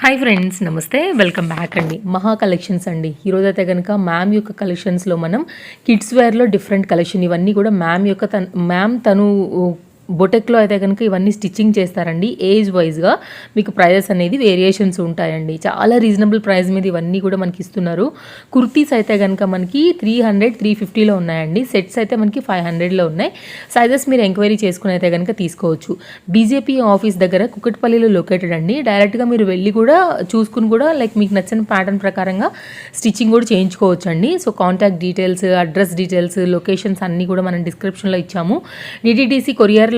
Hi friends, నమస్తే. Welcome back అండి. మహా కలెక్షన్స్ అండి. ఈరోజైతే కనుక మ్యామ్ యొక్క కలెక్షన్స్లో మనం కిడ్స్ వేర్లో డిఫరెంట్ కలెక్షన్ ఇవన్నీ కూడా మ్యామ్ తను బొటెక్లో అయితే కనుక ఇవన్నీ స్టిచ్చింగ్ చేస్తారండి. ఏజ్ వైజ్గా మీకు ప్రైజెస్ అనేది వేరియేషన్స్ ఉంటాయండి. చాలా రీజనబుల్ ప్రైస్ మీద ఇవన్నీ కూడా మనకి ఇస్తున్నారు. కుర్తీస్ అయితే కనుక మనకి 300, 350లో ఉన్నాయండి. సెట్స్ అయితే మనకి 500లో ఉన్నాయి. సైజెస్ మీరు ఎంక్వైరీ చేసుకుని అయితే కనుక తీసుకోవచ్చు. బీజేపీ ఆఫీస్ దగ్గర కుకట్పల్లిలో లొకేటెడ్ అండి. డైరెక్ట్గా మీరు వెళ్ళి కూడా చూసుకుని కూడా మీకు నచ్చిన ప్యాటర్న్ ప్రకారంగా స్టిచ్చింగ్ కూడా చేయించుకోవచ్చు అండి. So contact details, address details, locations అన్నీ కూడా మనం డిస్క్రిప్షన్లో ఇచ్చాము. డిటిడిసి కొరియర్లో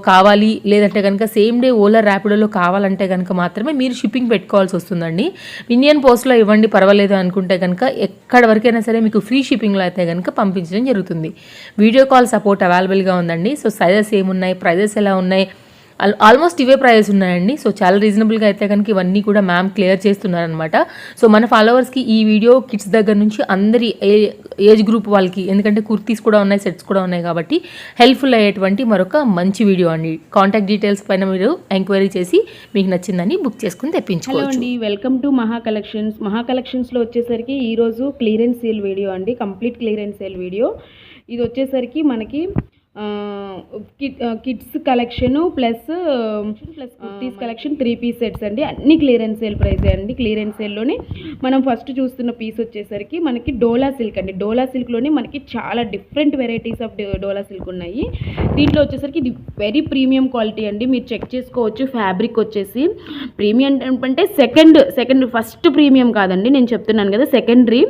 కావాలి, లేదంటే కనుక సేమ్ డే ఓలా ర్యాపిడోలో కావాలంటే కనుక మాత్రమే మీరు షిప్పింగ్ పెట్టుకోవాల్సి వస్తుందండి. ఇండియన్ పోస్ట్లో ఇవ్వండి పర్వాలేదు అనుకుంటే కనుక ఎక్కడ వరకైనా సరే మీకు ఫ్రీ షిప్పింగ్లో అయితే కనుక పంపించడం జరుగుతుంది. వీడియో కాల్ సపోర్ట్ అవైలబుల్గా ఉందండి. సో సైజెస్ ఏమున్నాయి, ప్రైజెస్ ఎలా ఉన్నాయి, ఆల్మోస్ట్ ఇవే ప్రైజెస్ ఉన్నాయండి. సో చాలా రీజనబుల్గా అయితే కనుక ఇవన్నీ కూడా మ్యామ్ క్లియర్ చేస్తున్నారనమాట. సో మన ఫాలోవర్స్కి ఈ వీడియో కిడ్స్ దగ్గర నుంచి అందరి ఏజ్ గ్రూప్ వాళ్ళకి, ఎందుకంటే కుర్తీస్ కూడా ఉన్నాయి, సెట్స్ కూడా ఉన్నాయి కాబట్టి హెల్ప్ఫుల్ అయ్యేటువంటి మరొక మంచి వీడియో అండి. కాంటాక్ట్ డీటెయిల్స్ పైన మీరు ఎంక్వైరీ చేసి మీకు నచ్చిందని బుక్ చేసుకుని తెప్పించుకోవచ్చు. హలో అండి, welcome to Maha collections. Maha కలెక్షన్స్లో వచ్చేసరికి ఈరోజు క్లియరెన్స్ సేల్ వీడియో అండి. Complete clearance sale video. ఇది వచ్చేసరికి మనకి kids collection plus kurtis collection 3 piece sets అండి. అన్ని క్లియరెన్స్ సేల్ ప్రైస్ అండి. క్లియరెన్స్ సేల్లోనే మనం ఫస్ట్ చూస్తున్న పీస్ వచ్చేసరికి మనకి డోలా సిల్క్ అండి. డోలా సిల్క్లోనే మనకి చాలా different varieties of dola silk ఉన్నాయి. దీంట్లో వచ్చేసరికి ఇది వెరీ ప్రీమియం క్వాలిటీ అండి. మీరు చెక్ చేసుకోవచ్చు. ఫ్యాబ్రిక్ వచ్చేసి ప్రీమియం అంటే సెకండ్ ఫస్ట్ ప్రీమియం కాదండి, నేను చెప్తున్నాను కదా, సెకండరీ.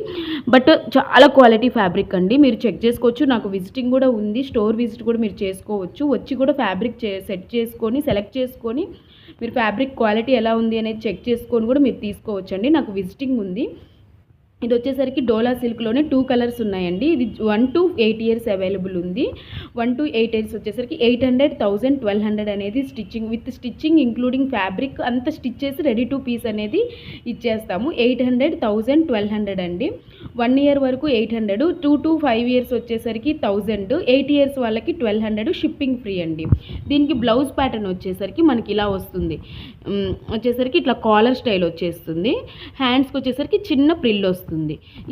బట్ చాలా క్వాలిటీ ఫ్యాబ్రిక్ అండి. మీరు చెక్ చేసుకోవచ్చు. నాకు విజిటింగ్ కూడా ఉంది, స్టోర్ విజిట్ కూడా మీరు చేసుకోవచ్చు. వచ్చి కూడా ఫ్యాబ్రిక్ సెట్ చేసుకొని సెలెక్ట్ చేసుకొని మీరు ఫ్యాబ్రిక్ క్వాలిటీ ఎలా ఉంది అనేది చెక్ చేసుకొని కూడా మీరు తీసుకోవచ్చు అండి. నాకు విజిటింగ్ ఉంది. ఇది వచ్చేసరికి డోలా సిల్క్లోనే 2 కలర్స్ ఉన్నాయండి. ఇది 1 to 8 ఇయర్స్ అవైలబుల్ ఉంది. 1 to 8 ఇయర్స్ వచ్చేసరికి 800, 1000, 1200 అనేది స్టిచ్చింగ్ ఇంక్లూడింగ్ ఫ్యాబ్రిక్ అంతా స్టిచ్ చేసి రెడీ టు పీస్ అనేది ఇచ్చేస్తాము. 800, 1000, 1200 అండి. 1 ఇయర్ వరకు 800, 2 to 5 ఇయర్స్ వచ్చేసరికి 1000, 8 ఇయర్స్ వాళ్ళకి 1200 షిప్పింగ్ ఫ్రీ అండి. దీనికి బ్లౌజ్ ప్యాటర్న్ వచ్చేసరికి మనకి ఇలా వస్తుంది. వచ్చేసరికి ఇట్లా కాలర్ స్టైల్ వచ్చేస్తుంది. హ్యాండ్స్కి వచ్చేసరికి చిన్న ప్రిల్ వస్తుంది.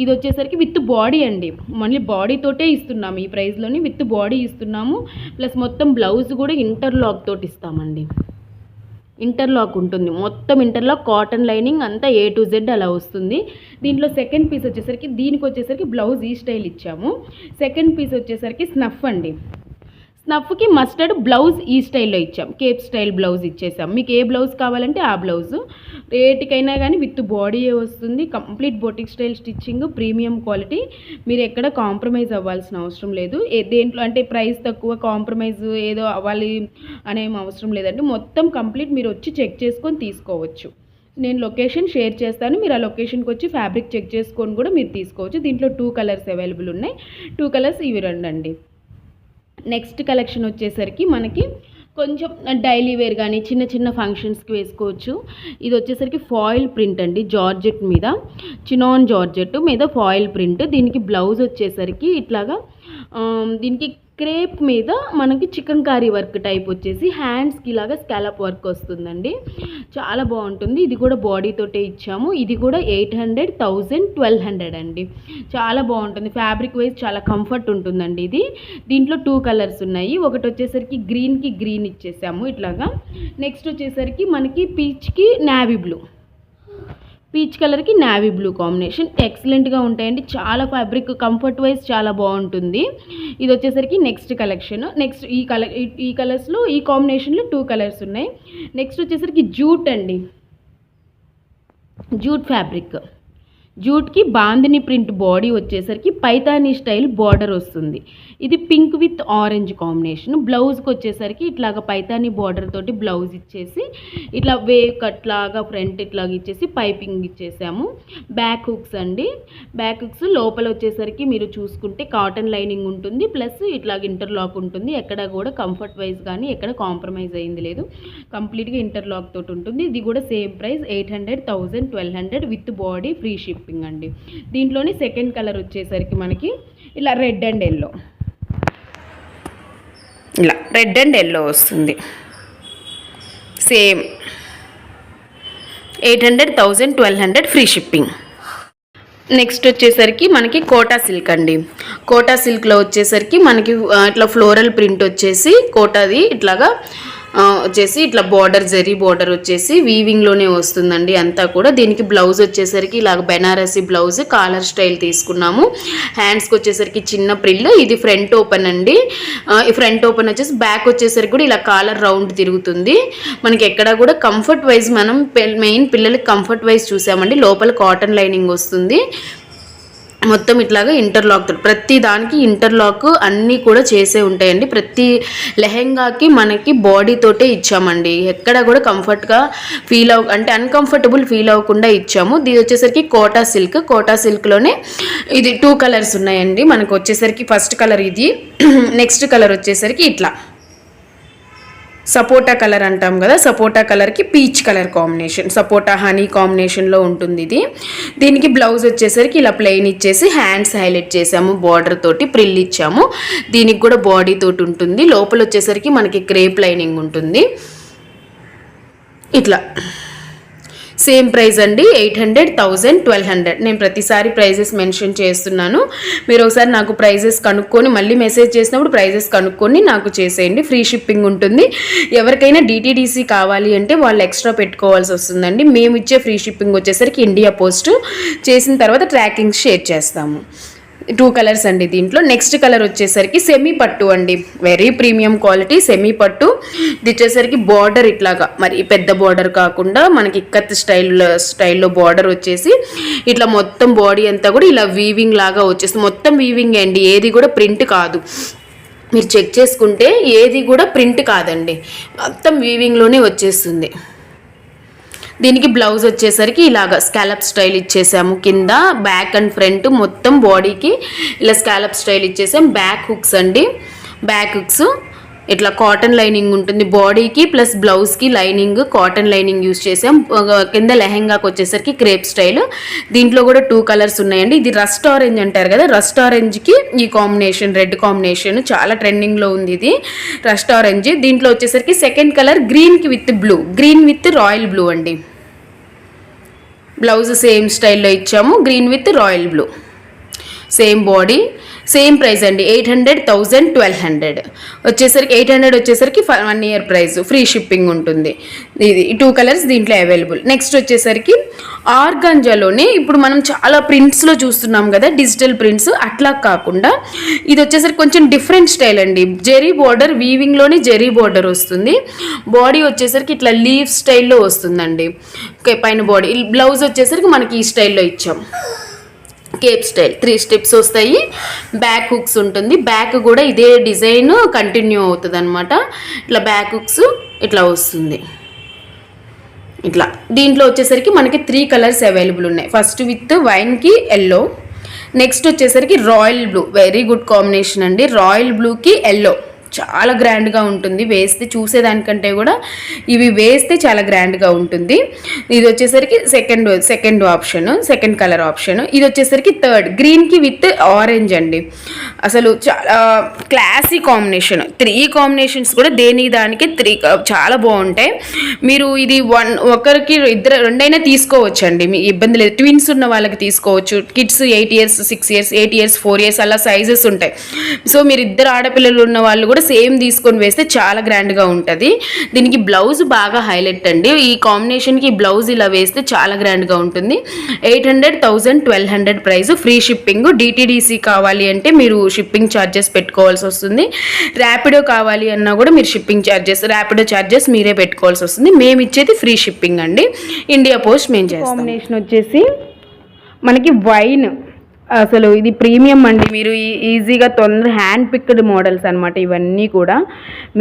ఇది వచ్చేసరికి విత్ బాడీ అండి. మళ్ళీ బాడీతోటే ఇస్తున్నాము. ఈ ప్రైస్లోని విత్ బాడీ ఇస్తున్నాము. ప్లస్ మొత్తం బ్లౌజ్ కూడా ఇంటర్లాక్ తోటి ఇస్తామండి. ఇంటర్లాక్ ఉంటుంది, మొత్తం ఇంటర్లాక్, కాటన్ లైనింగ్ అంతా A to Z అలా వస్తుంది. దీంట్లో సెకండ్ పీస్ వచ్చేసరికి దీనికి వచ్చేసరికి బ్లౌజ్ ఈ స్టైల్ ఇచ్చాము. సెకండ్ పీస్ వచ్చేసరికి స్నఫ్ అండి. స్నఫ్కి మస్టర్డ్ బ్లౌజ్ ఈ స్టైల్లో ఇచ్చాం. కేప్ స్టైల్ బ్లౌజ్ ఇచ్చేసాం. మీకు ఏ బ్లౌజ్ కావాలంటే ఆ బ్లౌజు రేటుకైనా కానీ విత్ బాడీయే వస్తుంది. Complete boutique style stitching, premium quality. మీరు ఎక్కడ కాంప్రమైజ్ అవ్వాల్సిన అవసరం లేదు. దేంట్లో అంటే ప్రైస్ తక్కువ, కాంప్రమైజ్ ఏదో అవ్వాలి అనేం అవసరం లేదండి. మొత్తం కంప్లీట్ మీరు వచ్చి చెక్ చేసుకొని తీసుకోవచ్చు. నేను లొకేషన్ షేర్ చేస్తాను. మీరు ఆ లొకేషన్కి వచ్చి ఫ్యాబ్రిక్ చెక్ చేసుకొని కూడా మీరు తీసుకోవచ్చు. దీంట్లో 2 కలర్స్ అవైలబుల్ ఉన్నాయి. 2 కలర్స్ ఇవి రెండండి. నెక్స్ట్ కలెక్షన్ వచ్చేసరికి మనకి కొంచెం డైలీ వేర్ కానీ చిన్న చిన్న ఫంక్షన్స్కి వేసుకోవచ్చు. ఇది వచ్చేసరికి ఫాయిల్ ప్రింట్ అండి. జార్జెట్ మీద, చినాన్ జార్జెట్ మీద ఫాయిల్ ప్రింట్. దీనికి బ్లౌజ్ వచ్చేసరికి ఇట్లాగా దీనికి క్రేప్ మీద మనకి చికెన్ కారీ వర్క్ టైప్ వచ్చేసి హ్యాండ్స్కి ఇలాగా స్కాలప్ వర్క్ వస్తుందండి. చాలా బాగుంటుంది. ఇది కూడా బాడీతోటే ఇచ్చాము. ఇది కూడా 800, 1000, 1200 అండి. చాలా బాగుంటుంది. ఫ్యాబ్రిక్ వైజ్ చాలా కంఫర్ట్ ఉంటుందండి ఇది. దీంట్లో 2 కలర్స్ ఉన్నాయి. ఒకటి వచ్చేసరికి గ్రీన్కి గ్రీన్ ఇచ్చేసాము ఇట్లాగా. నెక్స్ట్ వచ్చేసరికి మనకి పీచ్కి నావీ బ్లూ, పీచ్ కలర్కి నావీ బ్లూ కాంబినేషన్ ఎక్సలెంట్గా ఉంటాయండి. చాలా ఫ్యాబ్రిక్ కంఫర్ట్ వైజ్ చాలా బాగుంటుంది. ఇది వచ్చేసరికి నెక్స్ట్ కలెక్షన్. నెక్స్ట్ ఈ కలర్స్లో ఈ కాంబినేషన్లో 2 కలర్స్ ఉన్నాయి. నెక్స్ట్ వచ్చేసరికి జూట్ అండి. జూట్ ఫ్యాబ్రిక్, జూట్కి బాందిని ప్రింట్ బాడీ వచ్చేసరికి పైతానీ స్టైల్ బార్డర్ వస్తుంది. ఇది పింక్ విత్ ఆరెంజ్ కాంబినేషన్. బ్లౌజ్కి వచ్చేసరికి ఇట్లాగ పైతానీ బార్డర్ తోటి బ్లౌజ్ ఇచ్చేసి ఇట్లా వేవ్ కట్ లాగా ఫ్రంట్ ఇట్లాగ ఇచ్చేసి పైపింగ్ ఇచ్చేసాము. బ్యాక్ హుక్స్ అండి. బ్యాక్ హుక్స్ లోపల వచ్చేసరికి మీరు చూసుకుంటే కాటన్ లైనింగ్ ఉంటుంది. ప్లస్ ఇట్లాగ ఇంటర్లాక్ ఉంటుంది. ఎక్కడ కూడా కంఫర్ట్ వైజ్ కానీ ఎక్కడ కాంప్రమైజ్ అయింది లేదు. కంప్లీట్గా ఇంటర్లాక్ తోటి ఉంటుంది. ఇది కూడా same price 800, 1000, 1200 with body free shipping అండి. దీంట్లోనే సెకండ్ కలర్ వచ్చేసరికి మనకి ఇలా రెడ్ అండ్ ఎల్లో, ఇలా రెడ్ అండ్ ఎల్లో వస్తుంది. Same 800, 1000, 1200 free shipping. నెక్స్ట్ వచ్చేసరికి మనకి కోటా సిల్క్ అండి. కోటా సిల్క్లో వచ్చేసరికి మనకి ఇట్లా ఫ్లోరల్ ప్రింట్ వచ్చేసి కోటాది ఇట్లాగా వచ్చేసి ఇట్లా బార్డర్ జరీ బార్డర్ వచ్చేసి వీవింగ్లోనే వస్తుందండి అంతా కూడా. దీనికి బ్లౌజ్ వచ్చేసరికి ఇలాగ బెనారసీ బ్లౌజ్ కాలర్ స్టైల్ తీసుకున్నాము. హ్యాండ్స్కి వచ్చేసరికి చిన్న ప్రిల్. ఇది ఫ్రంట్ ఓపెన్ అండి. ఈ ఫ్రంట్ ఓపెన్ వచ్చేసి బ్యాక్ వచ్చేసరికి కూడా ఇలా కాలర్ రౌండ్ తిరుగుతుంది. మనకి ఎక్కడ కూడా కంఫర్ట్ వైజ్ మనం మెయిన్ పిల్లలకి కంఫర్ట్ వైజ్ చూసామండి. లోపల కాటన్ లైనింగ్ వస్తుంది. మొత్తం ఇట్లాగా ఇంటర్లాక్, ప్రతి దానికి ఇంటర్లాక్ అన్నీ కూడా చేసే ఉంటాయండి. ప్రతి లెహెంగాకి మనకి బాడీతోటే ఇచ్చామండి. ఎక్కడ కూడా కంఫర్ట్గా ఫీల్ అంటే అన్కంఫర్టబుల్ ఫీల్ అవ్వకుండా ఇచ్చాము. ఇది వచ్చేసరికి కోటా సిల్క్. కోటా సిల్క్లోనే ఇది 2 కలర్స్ ఉన్నాయండి. మనకు వచ్చేసరికి ఫస్ట్ కలర్ ఇది, నెక్స్ట్ కలర్ వచ్చేసరికి ఇట్లా సపోటా కలర్ అంటాం కదా, సపోటా కలర్కి పీచ్ కలర్ కాంబినేషన్, సపోటా హనీ కాంబినేషన్లో ఉంటుంది ఇది. దీనికి బ్లౌజ్ వచ్చేసరికి ఇలా ప్లెయిన్ ఇచ్చేసి హ్యాండ్స్ హైలైట్ చేసాము, బార్డర్ తోటి ప్రిల్ ఇచ్చాము. దీనికి కూడా బాడీ తోటి ఉంటుంది. లోపల వచ్చేసరికి మనకి క్రేప్ లైనింగ్ ఉంటుంది. ఇట్లా సేమ్ ప్రైస్ అండి. 800, 1000, 1200. నేను ప్రతిసారి ప్రైజెస్ మెన్షన్ చేస్తున్నాను. మీరు ఒకసారి నాకు ప్రైజెస్ కనుక్కొని మళ్ళీ మెసేజ్ చేసినప్పుడు ప్రైజెస్ కనుక్కొని నాకు చేసేయండి. ఫ్రీ షిప్పింగ్ ఉంటుంది. ఎవరికైనా డిటీడీసీ కావాలి అంటే వాళ్ళు ఎక్స్ట్రా పెట్టుకోవాల్సి వస్తుందండి. మేము ఇచ్చే ఫ్రీ షిప్పింగ్ వచ్చేసరికి ఇండియా పోస్ట్ చేసిన తర్వాత ట్రాకింగ్ షేర్ చేస్తాము. 2 కలర్స్ అండి దీంట్లో. నెక్స్ట్ కలర్ వచ్చేసరికి సెమీ పట్టు అండి. వెరీ ప్రీమియం క్వాలిటీ సెమీ పట్టు. ఇది వచ్చేసరికి బార్డర్ ఇట్లాగా మరి పెద్ద బార్డర్ కాకుండా మనకి ఇక్కత్ స్టైల్లో బార్డర్ వచ్చేసి ఇట్లా మొత్తం బాడీ అంతా కూడా ఇలా వీవింగ్ లాగా వచ్చేస్తుంది. మొత్తం వీవింగ్ అండి, ఏది కూడా ప్రింట్ కాదు. మీరు చెక్ చేసుకుంటే ఏది కూడా ప్రింట్ కాదండి, మొత్తం వీవింగ్లోనే వచ్చేస్తుంది. దీనికి బ్లౌజ్ వచ్చేసరికి ఇలాగ స్కాలప్ స్టైల్ ఇచ్చేసాము. కింద బ్యాక్ అండ్ ఫ్రంట్ మొత్తం బాడీకి ఇలా స్కాలప్ స్టైల్ ఇచ్చేసాం. బ్యాక్ హుక్స్ అండి, బ్యాక్ హుక్స్ ఇట్లా కాటన్ లైనింగ్ ఉంటుంది బాడీకి ప్లస్ బ్లౌజ్కి లైనింగ్ కాటన్ లైనింగ్ యూజ్ చేసాం. కింద లెహెంగాకి వచ్చేసరికి క్రేప్ స్టైల్. దీంట్లో కూడా 2 కలర్స్ ఉన్నాయండి. ఇది రస్ట్ ఆరెంజ్ అంటారు కదా, రస్ట్ ఆరెంజ్కి ఈ కాంబినేషన్ రెడ్ కాంబినేషన్ చాలా ట్రెండింగ్లో ఉంది ఇది రస్ట్ ఆరెంజ్. దీంట్లో వచ్చేసరికి సెకండ్ కలర్ గ్రీన్కి with blue, green with royal blue అండి. బ్లౌజ్ సేమ్ స్టైల్లో ఇచ్చాము, green with royal blue. Same body same price అండి. 800, 1000, 1200 వచ్చేసరికి 800 వచ్చేసరికి 1 ఇయర్ ప్రైస్, ఫ్రీ షిప్పింగ్ ఉంటుంది. ఇది 2 కలర్స్ దీంట్లో అవైలబుల్. నెక్స్ట్ వచ్చేసరికి ఆర్గాంజాలోనే ఇప్పుడు మనం చాలా ప్రింట్స్లో చూస్తున్నాం కదా డిజిటల్ ప్రింట్స్, అట్లా కాకుండా ఇది వచ్చేసరికి కొంచెం డిఫరెంట్ స్టైల్ అండి. జెరీ బార్డర్ వీవింగ్లోనే జెరీ బార్డర్ వస్తుంది. బాడీ వచ్చేసరికి ఇట్లా లీవ్ స్టైల్లో వస్తుందండి. పైన బాడీ బ్లౌజ్ వచ్చేసరికి మనకి ఈ స్టైల్లో ఇచ్చాం. కేప్ స్టైల్ 3 స్టెప్స్ వస్తాయి. బ్యాక్ హుక్స్ ఉంటుంది. బ్యాక్ కూడా ఇదే డిజైన్ కంటిన్యూ అవుతుంది అనమాట. ఇట్లా బ్యాక్ హుక్స్ ఇట్లా వస్తుంది. ఇట్లా దీంట్లో వచ్చేసరికి మనకి 3 కలర్స్ అవైలబుల్ ఉన్నాయి. ఫస్ట్ విత్ వైన్కి ఎల్లో, నెక్స్ట్ వచ్చేసరికి royal blue, very good combination అండి. రాయల్ బ్లూకి ఎల్లో చాలా గ్రాండ్గా ఉంటుంది. వేస్తే చూసేదానికంటే కూడా ఇవి వేస్తే చాలా గ్రాండ్గా ఉంటుంది. ఇది వచ్చేసరికి second option, second colour option. ఇది వచ్చేసరికి థర్డ్ గ్రీన్కి విత్ ఆరెంజ్ అండి. అసలు చాలా క్లాసీ కాంబినేషన్. 3 కాంబినేషన్స్ కూడా దేని దానికి 3 చాలా బాగుంటాయి. మీరు ఇది ఒకరికి రెండైనా తీసుకోవచ్చు అండి, మీ ఇబ్బంది లేదు. ట్విన్స్ ఉన్న వాళ్ళకి తీసుకోవచ్చు. Kids 8 years, 6 years, 8 years, 4 years అలా సైజెస్ ఉంటాయి. సో మీరు 2 ఆడపిల్లలు ఉన్న వాళ్ళు కూడా సేమ్ తీసుకొని వేస్తే చాలా గ్రాండ్గా ఉంటుంది. దీనికి బ్లౌజ్ బాగా హైలైట్ అండి. ఈ కాంబినేషన్కి బ్లౌజ్ ఇలా వేస్తే చాలా గ్రాండ్గా ఉంటుంది. 800, 1000, 1200 ప్రైస్, ఫ్రీ షిప్పింగ్. డిటీడీసీ కావాలి అంటే మీరు షిప్పింగ్ ఛార్జెస్ పెట్టుకోవాల్సి వస్తుంది. ర్యాపిడో కావాలి అన్నా కూడా మీరు షిప్పింగ్ ఛార్జెస్, ర్యాపిడో ఛార్జెస్ మీరే పెట్టుకోవాల్సి వస్తుంది. మేము ఇచ్చేది ఫ్రీ షిప్పింగ్ అండి. ఇండియా పోస్ట్ మేము చేస్తాం. కాంబినేషన్ వచ్చేసి మనకి వైన్, అసలు ఇది ప్రీమియం అండి. మీరు ఈజీగా హ్యాండ్ పిక్డ్ మోడల్స్ అనమాట ఇవన్నీ కూడా.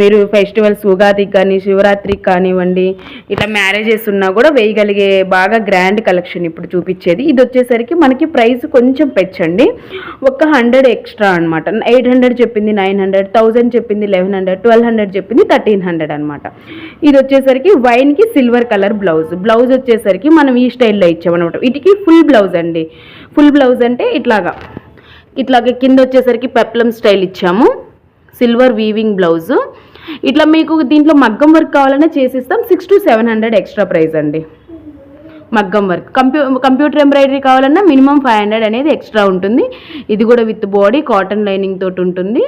మీరు ఫెస్టివల్స్ ఉగాదికి కానీ శివరాత్రికి కానివ్వండి, ఇట్లా మ్యారేజెస్ ఉన్నా కూడా వేయగలిగే బాగా గ్రాండ్ కలెక్షన్ ఇప్పుడు చూపించేది. ఇది వచ్చేసరికి మనకి ప్రైస్ కొంచెం పెంచండి, 100 ఎక్స్ట్రా అనమాట. 800 చెప్పింది 900, 1000 చెప్పింది 1100, 1200 చెప్పింది 1300 అనమాట. ఇది వచ్చేసరికి వైన్కి సిల్వర్ కలర్ బ్లౌజ్ వచ్చేసరికి మనం ఈ స్టైల్లో ఇచ్చామన్నమాట. వీటికి ఫుల్ బ్లౌజ్ అండి. ఫుల్ బ్లౌజ్ అంటే ఇట్లాగే కింద వచ్చేసరికి పెప్లం స్టైల్ ఇచ్చాము, సిల్వర్ వీవింగ్ బ్లౌజ్. ఇట్లా మీకు దీంట్లో మగ్గం వర్క్ కావాలన్నా చేసిస్తాం. 600 to 700 ఎక్స్ట్రా ప్రైస్ అండి. మగ్గం వర్క్. కంప్యూటర్ ఎంబ్రాయిడరీ కావాలన్నా మినిమం 500 అనేది ఎక్స్ట్రా ఉంటుంది. ఇది కూడా విత్ బాడీ కాటన్ లైనింగ్ తోటి ఉంటుంది.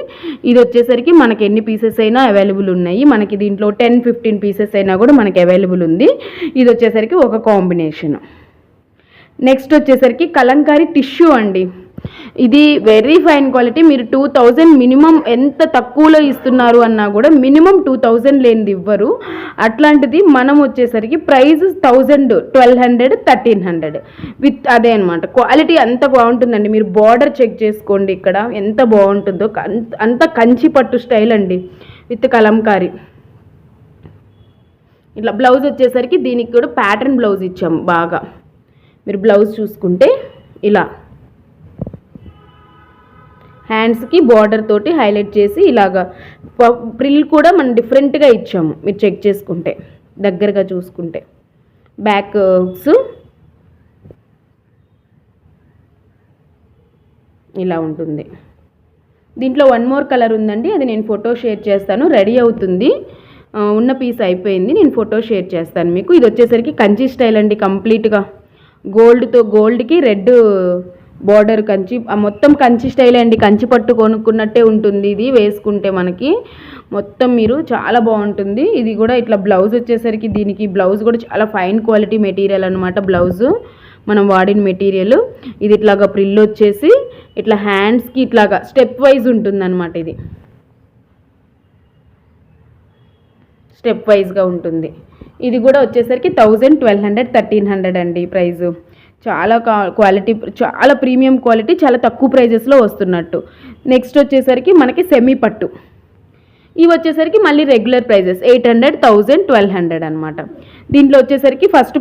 ఇది వచ్చేసరికి మనకి ఎన్ని పీసెస్ అయినా అవైలబుల్ ఉన్నాయి. మనకి దీంట్లో 10-15 పీసెస్ అయినా కూడా మనకి అవైలబుల్ ఉంది. ఇది వచ్చేసరికి ఒక కాంబినేషన్. నెక్స్ట్ వచ్చేసరికి కలంకారీ టిష్యూ అండి. ఇది వెరీ ఫైన్ క్వాలిటీ. మీరు 2000 మినిమం ఎంత తక్కువలో ఇస్తున్నారు అన్నా కూడా మినిమం 2000 లేనిది ఇవ్వరు. అట్లాంటిది మనం వచ్చేసరికి ప్రైస్ 1000, 1200, 1300 విత్ అదే అనమాట. క్వాలిటీ అంత బాగుంటుందండి. మీరు బార్డర్ చెక్ చేసుకోండి ఇక్కడ ఎంత బాగుంటుందో. అంత కంచి పట్టు స్టైల్ అండి విత్ కలంకారీ. ఇట్లా బ్లౌజ్ వచ్చేసరికి దీనికి కూడా ప్యాటర్న్ బ్లౌజ్ ఇచ్చాము బాగా. మీరు బ్లౌజ్ చూసుకుంటే ఇలా హ్యాండ్స్కి బార్డర్ తోటి హైలైట్ చేసి ఇలాగా ప్రిల్ కూడా మనం డిఫరెంట్గా ఇచ్చాము. మీరు చెక్ చేసుకుంటే దగ్గరగా చూసుకుంటే బ్యాక్ హుక్స్ ఇలా ఉంటుంది. దీంట్లో 1 మోర్ కలర్ ఉందండి. అది నేను ఫోటో షేర్ చేస్తాను. రెడీ అవుతుంది. ఉన్న పీస్ అయిపోయింది. నేను ఫోటో షేర్ చేస్తాను మీకు. ఇది వచ్చేసరికి కంచి స్టైల్ అండి. కంప్లీట్గా గోల్డ్కి రెడ్ బార్డర్ కంచి, మొత్తం కంచి స్టైల్ అండి. కంచి పట్టు కొనుక్కున్నట్టే ఉంటుంది ఇది వేసుకుంటే మనకి మొత్తం. మీరు చాలా బాగుంటుంది. ఇది కూడా ఇట్లా బ్లౌజ్ వచ్చేసరికి దీనికి బ్లౌజ్ కూడా చాలా ఫైన్ క్వాలిటీ మెటీరియల్ అనమాట. బ్లౌజు మనం వాడిన మెటీరియల్. ఇది ఇట్లాగా ప్రిల్ వచ్చేసి ఇట్లా హ్యాండ్స్కి ఇట్లాగా స్టెప్ వైజ్ ఉంటుందన్నమాట. ఇది స్టెప్ వైజ్గా ఉంటుంది. ఇది కూడా వచ్చేసరికి 1000, 1200, 1300 అండి ప్రైజు. చాలా క్వాలిటీ, చాలా ప్రీమియం క్వాలిటీ, చాలా తక్కువ ప్రైజెస్లో వస్తున్నట్టు. నెక్స్ట్ వచ్చేసరికి మనకి సెమీ పట్టు. ఇవి వచ్చేసరికి మళ్ళీ రెగ్యులర్ ప్రైజెస్ 800, 1000, 1200 అనమాట. దీంట్లో వచ్చేసరికి ఫస్ట్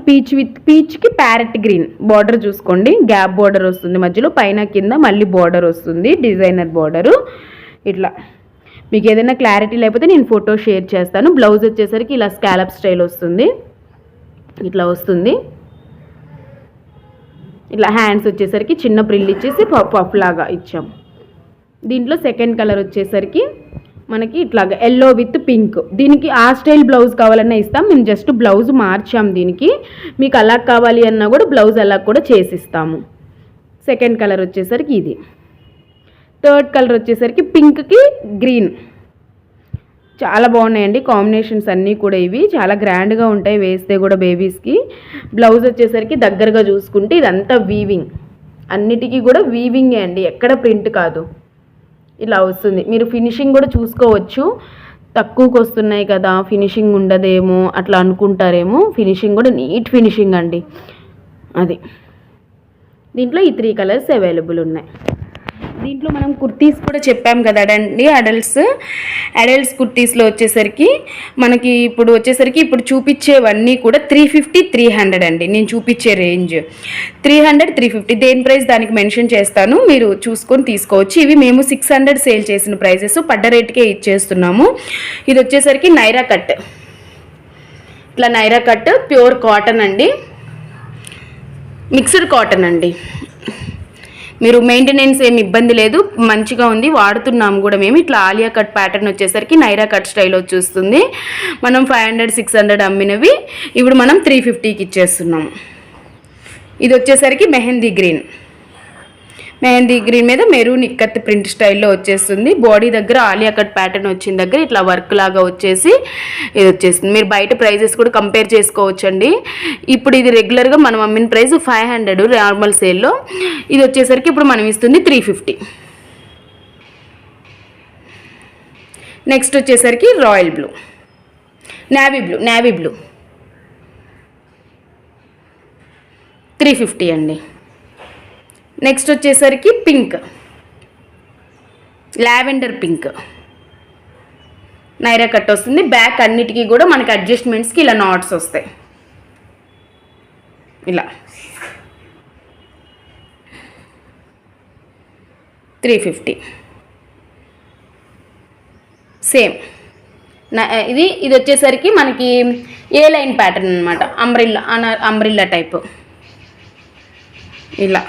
పీచ్కి ప్యారెట్ గ్రీన్ బార్డర్ చూసుకోండి. గ్యాప్ బార్డర్ వస్తుంది మధ్యలో, పైన కింద మళ్ళీ బార్డర్ వస్తుంది, డిజైనర్ బార్డరు. ఇట్లా మీకు ఏదైనా క్లారిటీ లేకపోతే నేను ఫోటో షేర్ చేస్తాను. బ్లౌజ్ వచ్చేసరికి ఇలా స్కాలప్ స్టైల్ వస్తుంది. ఇట్లా వస్తుంది. ఇట్లా హ్యాండ్స్ వచ్చేసరికి చిన్న ప్రిల్ ఇచ్చేసి పఫ్ లాగా ఇచ్చాం. దీంట్లో సెకండ్ కలర్ వచ్చేసరికి మనకి ఇట్లాగా ఎల్లో విత్ పింక్. దీనికి ఆ స్టైల్ బ్లౌజ్ కావాలన్నా ఇస్తాం. మేము జస్ట్ బ్లౌజ్ మార్చాం దీనికి. మీకు అలా కావాలి అన్నా కూడా బ్లౌజ్ అలా కూడా చేసిస్తాము. సెకండ్ కలర్ వచ్చేసరికి ఇది. థర్డ్ కలర్ వచ్చేసరికి పింక్కి గ్రీన్. చాలా బాగున్నాయండి కాంబినేషన్స్ అన్నీ కూడా. ఇవి చాలా గ్రాండ్గా ఉంటాయి వేస్తే కూడా బేబీస్కి. బ్లౌజ్ వచ్చేసరికి దగ్గరగా చూసుకుంటే ఇదంతా వీవింగ్, అన్నిటికీ కూడా వీవింగే అండి, ఎక్కడ ప్రింట్ కాదు. ఇలా వస్తుంది. మీరు ఫినిషింగ్ కూడా చూసుకోవచ్చు. తక్కువకి వస్తున్నాయి కదా ఫినిషింగ్ ఉండదేమో అట్లా అనుకుంటారేమో. ఫినిషింగ్ కూడా నీట్ ఫినిషింగ్ అండి అది. దీంట్లో ఈ 3 కలర్స్ అవైలబుల్ ఉన్నాయి. దీంట్లో మనం కుర్తీస్ కూడా చెప్పాం కదండి. అడల్ట్స్ కుర్తీస్లో వచ్చేసరికి మనకి ఇప్పుడు చూపించేవన్నీ కూడా 350, 300 అండి. నేను చూపించే రేంజ్ 300, 350. దేని ప్రైస్ దానికి మెన్షన్ చేస్తాను, మీరు చూసుకొని తీసుకోవచ్చు. ఇవి మేము 600 సేల్ చేసిన ప్రైజెస్, పడ్డ రేట్కే ఇచ్చేస్తున్నాము. ఇది వచ్చేసరికి నైరా కట్. ఇట్లా నైరా కట్ ప్యూర్ కాటన్ అండి, మిక్స్డ్ కాటన్ అండి. మీరు మెయింటెనెన్స్ ఏమి ఇబ్బంది లేదు, మంచిగా ఉంది, వాడుతున్నాము కూడా మేము. ఇట్లా ఆలియా కట్ ప్యాటర్న్ వచ్చేసరికి నైరా కట్ స్టైల్ వచ్చేస్తుంది. మనం 500, 600 అమ్మినవి ఇప్పుడు మనం 350కి ఇచ్చేస్తున్నాము. ఇది వచ్చేసరికి మెహందీ గ్రీన్ మీద మెరూన్ ఇక్కత్ ప్రింట్ స్టైల్లో వచ్చేస్తుంది. బాడీ దగ్గర ఆలియా కట్ ప్యాటర్న్ వచ్చిన దగ్గర ఇట్లా వర్క్ లాగా వచ్చేసి ఇది వచ్చేస్తుంది. మీరు బయట ప్రైజెస్ కూడా కంపేర్ చేసుకోవచ్చండి. ఇప్పుడు ఇది రెగ్యులర్గా మనం అమ్మిన ప్రైస్ 500 నార్మల్ సేల్లో. ఇది వచ్చేసరికి ఇప్పుడు మనం ఇస్తుంది 350. నెక్స్ట్ వచ్చేసరికి రాయల్ బ్లూ, నేవీ బ్లూ 350 అండి. నెక్స్ట్ వచ్చేసరికి pink, lavender pink Naira cut వస్తుంది. బ్యాక్ అన్నిటికీ కూడా మనకి అడ్జస్ట్మెంట్స్కి ఇలా నాట్స్ వస్తాయి. ఇలా 350 సేమ్. ఇది వచ్చేసరికి మనకి ఏ లైన్ ప్యాటర్న్ అనమాట, అంబ్రిల్లా టైప్. ఇలా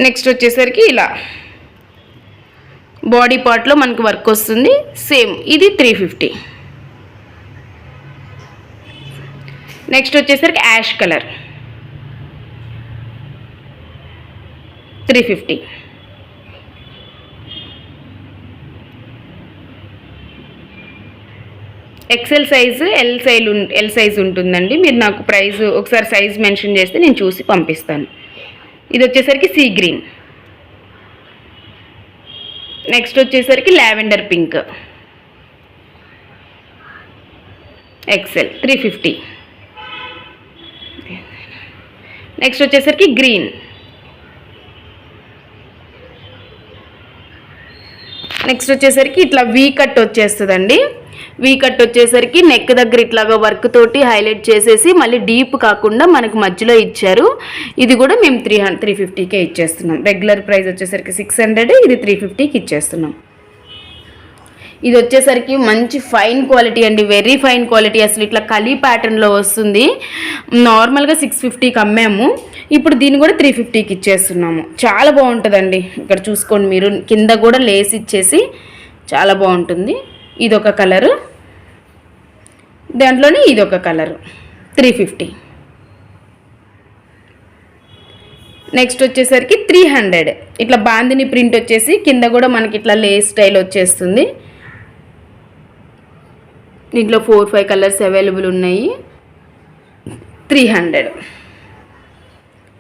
నెక్స్ట్ వచ్చేసరికి ఇలా బాడీ పార్ట్లో మనకి వర్క్ వస్తుంది సేమ్. ఇది 350. నెక్స్ట్ వచ్చేసరికి ash colour 350. XL size L size ఉంటుందండి. మీరు నాకు ప్రైస్ ఒకసారి సైజ్ మెన్షన్ చేస్తే నేను చూసి పంపిస్తాను. ఇది వచ్చేసరికి సీ గ్రీన్. నెక్స్ట్ వచ్చేసరికి లావెండర్ పింక్ ఎక్సెల్ 350. నెక్స్ట్ వచ్చేసరికి గ్రీన్. నెక్స్ట్ వచ్చేసరికి ఇట్లా వీ కట్ వచ్చేస్తుందండి. వీ కట్ వచ్చేసరికి నెక్ దగ్గర ఇట్లాగా వర్క్ తోటి హైలైట్ చేసేసి మళ్ళీ డీప్ కాకుండా మనకు మధ్యలో ఇచ్చారు. ఇది కూడా మేము 350కే ఇచ్చేస్తున్నాం. రెగ్యులర్ ప్రైస్ వచ్చేసరికి 600, ఇది 350కి ఇచ్చేస్తున్నాం. ఇది వచ్చేసరికి మంచి ఫైన్ క్వాలిటీ అండి, వెరీ ఫైన్ క్వాలిటీ. అసలు ఇట్లా కలీ ప్యాటర్న్లో వస్తుంది. నార్మల్గా 650కి అమ్మాము, ఇప్పుడు దీన్ని కూడా 350కి ఇచ్చేస్తున్నాము. చాలా బాగుంటుందండి. ఇక్కడ చూసుకోండి మీరు, కింద కూడా లేస్ ఇచ్చేసి చాలా బాగుంటుంది. ఇదొక కలరు, దాంట్లోనే ఇదొక కలరు 350. నెక్స్ట్ వచ్చేసరికి 300. ఇట్లా బాందిని ప్రింట్ వచ్చేసి కింద కూడా మనకి ఇట్లా లేస్ స్టైల్ వచ్చేస్తుంది. దీంట్లో 4-5 కలర్స్ అవైలబుల్ ఉన్నాయి. 300.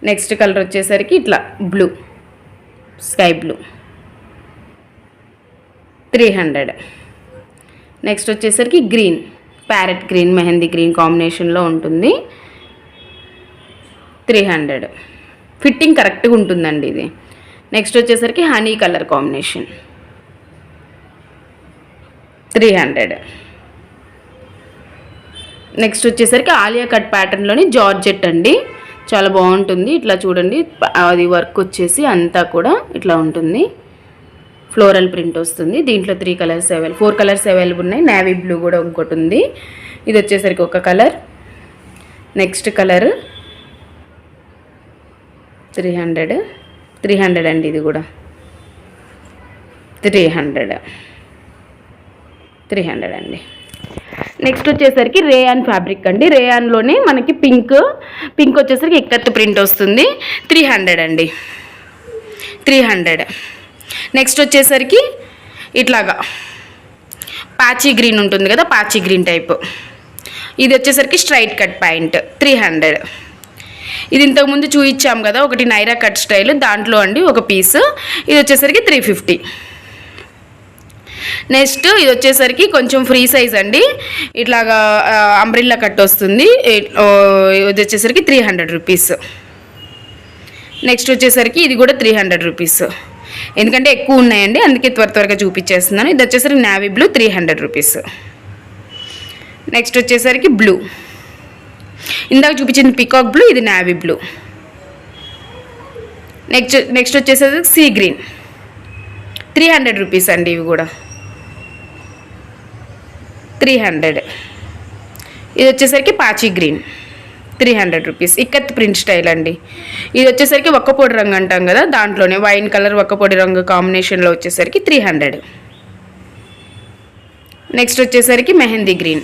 నెక్స్ట్ కలర్ వచ్చేసరికి ఇట్లా బ్లూ, స్కై బ్లూ 300. నెక్స్ట్ వచ్చేసరికి green, parrot green, mehndi green కాంబినేషన్లో ఉంటుంది. 300. ఫిట్టింగ్ కరెక్ట్గా ఉంటుందండి ఇది. నెక్స్ట్ వచ్చేసరికి హనీ కలర్ కాంబినేషన్ 300. నెక్స్ట్ వచ్చేసరికి ఆలియా కట్ ప్యాటర్న్లోని జార్జెట్ అండి, చాలా బాగుంటుంది. ఇట్లా చూడండి, అది వర్క్ వచ్చేసి అంతా కూడా ఇట్లా ఉంటుంది. ఫ్లోరల్ ప్రింట్ వస్తుంది. దీంట్లో 4 కలర్స్ అవైలబుల్ ఉన్నాయి. నేవీ బ్లూ కూడా ఇంకోటి ఉంది. ఇది వచ్చేసరికి ఒక కలర్. నెక్స్ట్ కలర్ 300 అండి, ఇది కూడా 300 అండి. నెక్స్ట్ వచ్చేసరికి రేయాన్ ఫ్యాబ్రిక్ అండి. రేయాన్లోనే మనకి పింక్ వచ్చేసరికి ఇక్కత్ ప్రింట్ వస్తుంది. 300 అండి, 300. నెక్స్ట్ వచ్చేసరికి ఇట్లాగా పాచీ గ్రీన్ ఉంటుంది కదా, పాచీ గ్రీన్ టైప్. ఇది వచ్చేసరికి స్ట్రైట్ కట్ ప్యాంట్ 300. ఇది ఇంతకుముందు చూపించాం కదా ఒకటి నైరా కట్ స్టైల్, దాంట్లో అండి ఒక పీస్. ఇది వచ్చేసరికి 350. నెక్స్ట్ ఇది వచ్చేసరికి కొంచెం ఫ్రీ సైజ్ అండి, ఇట్లాగా అంబ్రిల్లా కట్ వస్తుంది. ఇది వచ్చేసరికి 300 రూపీస్. నెక్స్ట్ వచ్చేసరికి ఇది కూడా 300 రూపీస్. ఎందుకంటే ఎక్కువ ఉన్నాయండి, అందుకే త్వరగా చూపించేస్తున్నాను. ఇది వచ్చేసరికి నేవీ బ్లూ 300 రూపీస్. నెక్స్ట్ వచ్చేసరికి బ్లూ, ఇందాక చూపించింది పికాక్ బ్లూ, ఇది నేవీ బ్లూ. నెక్స్ట్ వచ్చేసరికి సీ గ్రీన్ 300 రూపీస్ అండి. ఇవి కూడా 300. ఇది వచ్చేసరికి పాచీ green 300 rupees. Ikat print style అండి. ఇది వచ్చేసరికి ఒక్కపొడి రంగు అంటాం కదా, దాంట్లోనే వైన్ కలర్ ఒక్కపొడి రంగు కాంబినేషన్లో వచ్చేసరికి 300. నెక్స్ట్ వచ్చేసరికి మెహందీ గ్రీన్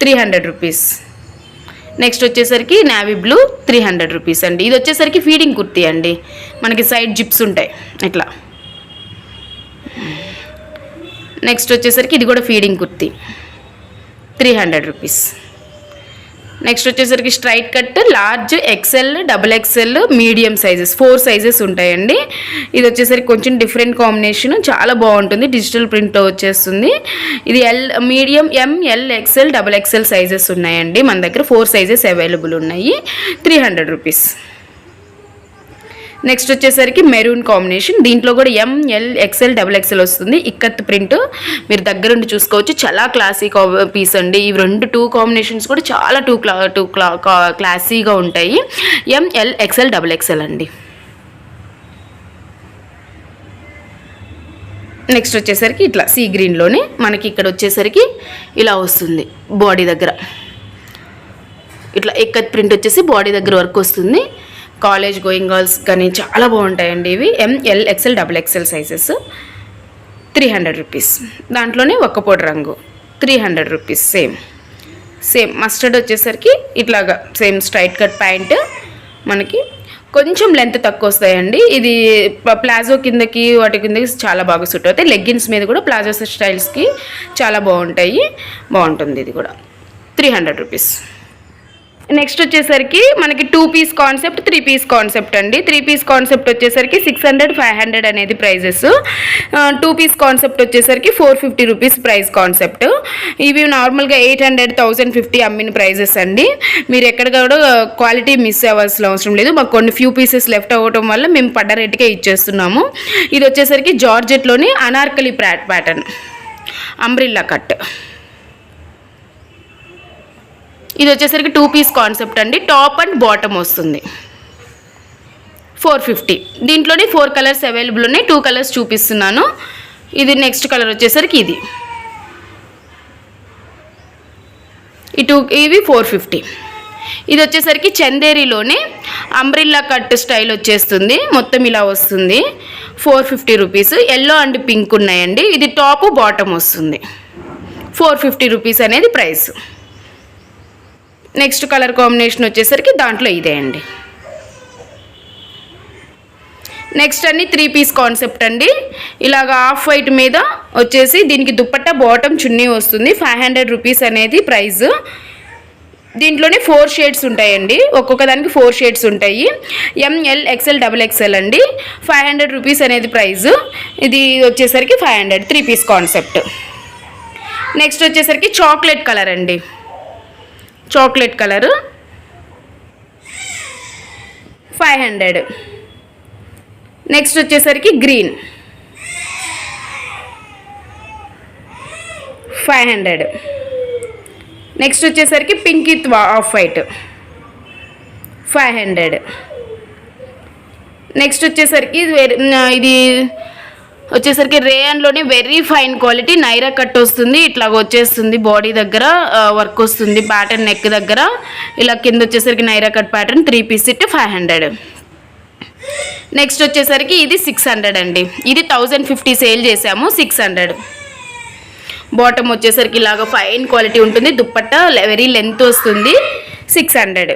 300 రూపీస్. నెక్స్ట్ వచ్చేసరికి నేవీ బ్లూ 300 రూపీస్ అండి. ఇది వచ్చేసరికి ఫీడింగ్ కుర్తీ అండి, మనకి సైడ్ జిప్స్ ఉంటాయి ఇట్లా. నెక్స్ట్ వచ్చేసరికి ఇది కూడా ఫీడింగ్ కుర్తీ 300 రూపీస్. నెక్స్ట్ వచ్చేసరికి straight cut large, XL, XXL, medium sizes 4 sizes ఉంటాయండి. ఇది వచ్చేసరికి కొంచెం డిఫరెంట్ కాంబినేషన్, చాలా బాగుంటుంది. డిజిటల్ ప్రింట్ వచ్చేస్తుంది. ఇది medium, ML, XL, XXL sizes ఉన్నాయండి. మన దగ్గర 4 సైజెస్ అవైలబుల్ ఉన్నాయి. 300 రూపీస్. నెక్స్ట్ వచ్చేసరికి మెరూన్ కాంబినేషన్, దీంట్లో కూడా ML, XL, XXL వస్తుంది. ఇక్కత్ ప్రింట్ మీరు దగ్గరుండి చూసుకోవచ్చు, చాలా క్లాసీ పీస్ అండి. ఇవి 2 కాంబినేషన్స్ కూడా చాలా క్లాసీగా ఉంటాయి. ML, XL, XXL అండి. నెక్స్ట్ వచ్చేసరికి ఇట్లా సీ గ్రీన్లోనే మనకి ఇక్కడ వచ్చేసరికి ఇలా వస్తుంది. బాడీ దగ్గర ఇట్లా ఇక్కత్ ప్రింట్ వచ్చేసి బాడీ దగ్గర వర్క్ వస్తుంది. కాలేజ్ గోయింగ్ గర్ల్స్ కానీ చాలా బాగుంటాయండి ఇవి. ML, XL, XXL sizes 300 rupees. దాంట్లోనే ఒక్కపొడి రంగు 300 రూపీస్ సేమ్. సేమ్ మస్టర్డ్ వచ్చేసరికి ఇట్లాగా సేమ్ స్ట్రైట్ కట్ ప్యాంట్, మనకి కొంచెం లెంత్ తక్కువ వస్తాయండి. ఇది ప్లాజో కిందకి వాటి కిందకి చాలా బాగా సూట్ అవుతాయి. లెగ్గిన్స్ మీద కూడా ప్లాజో స్టైల్స్కి చాలా బాగుంటుంది. ఇది కూడా 300 రూపీస్. నెక్స్ట్ వచ్చేసరికి మనకి 2 పీస్ కాన్సెప్ట్, 3 పీస్ కాన్సెప్ట్ అండి. 3 పీస్ కాన్సెప్ట్ వచ్చేసరికి 600, 500 అనేది ప్రైజెస్. 2 పీస్ కాన్సెప్ట్ వచ్చేసరికి 450 రూపీస్ ప్రైస్ కాన్సెప్ట్. ఇవి నార్మల్గా 800, 1050 అమ్మిన ప్రైజెస్ అండి. మీరు ఎక్కడ కూడా క్వాలిటీ మిస్ అవ్వాల్సిన అవసరం లేదు. మాకు కొన్ని ఫ్యూ పీసెస్ లెఫ్ట్ అవ్వడం వల్ల మేము పడ్డ రేటుకే ఇచ్చేస్తున్నాము. ఇది వచ్చేసరికి జార్జెట్లోని అనార్కలి ప్యాటర్న్ అంబ్రిల్లా కట్. ఇది వచ్చేసరికి 2 పీస్ కాన్సెప్ట్ అండి. టాప్ అండ్ బాటమ్ వస్తుంది. 450. దీంట్లోనే 4 కలర్స్ అవైలబుల్ ఉన్నాయి. 2 కలర్స్ చూపిస్తున్నాను. ఇది నెక్స్ట్ కలర్ వచ్చేసరికి ఇవి 450. ఇది వచ్చేసరికి చందేరిలోనే అంబ్రిల్లా కట్ స్టైల్ వచ్చేస్తుంది. మొత్తం ఇలా వస్తుంది. 450 రూపీస్. ఎల్లో అండ్ పింక్ ఉన్నాయండి. ఇది టాప్ బాటమ్ వస్తుంది. 450 రూపీస్ అనేది ప్రైస్. నెక్స్ట్ కలర్ కాంబినేషన్ వచ్చేసరికి దాంట్లో ఇదే అండి. నెక్స్ట్ అన్ని 3 పీస్ కాన్సెప్ట్ అండి. ఇలాగ ఆఫ్ వైట్ మీద వచ్చేసి దీనికి దుప్పట్టా బాటమ్ చున్నీ వస్తుంది. 500 రూపీస్ అనేది ప్రైస్. దీంట్లోనే 4 షేడ్స్ ఉంటాయండి. ఒక్కొక్క దానికి 4 షేడ్స్ ఉంటాయి. ML, XL, XXL అండి. 500 రూపీస్ అనేది ప్రైస్. ఇది వచ్చేసరికి 500. 3 పీస్ కాన్సెప్ట్. నెక్స్ట్ వచ్చేసరికి చాక్లెట్ కలర్ అండి. Chocolate colour 500. నెక్స్ట్ వచ్చేసరికి గ్రీన్ 500. నెక్స్ట్ వచ్చేసరికి pink with off white 500. Next వచ్చేసరికి ఇది వచ్చేసరికి రేయన్లోనే very fine quality Naira cut వస్తుంది. ఇట్లాగ వచ్చేస్తుంది. బాడీ దగ్గర వర్క్ వస్తుంది. ప్యాటర్న్ నెక్ దగ్గర ఇలా కింద వచ్చేసరికి Naira cut pattern. 3 piece set 500. Next వచ్చేసరికి ఇది 600 అండి. ఇది 1050 సేల్ చేసాము. 600. బాటమ్ వచ్చేసరికి ఇలాగ ఫైన్ క్వాలిటీ ఉంటుంది. దుప్పట్టా వెరీ లెంత్ వస్తుంది. 600.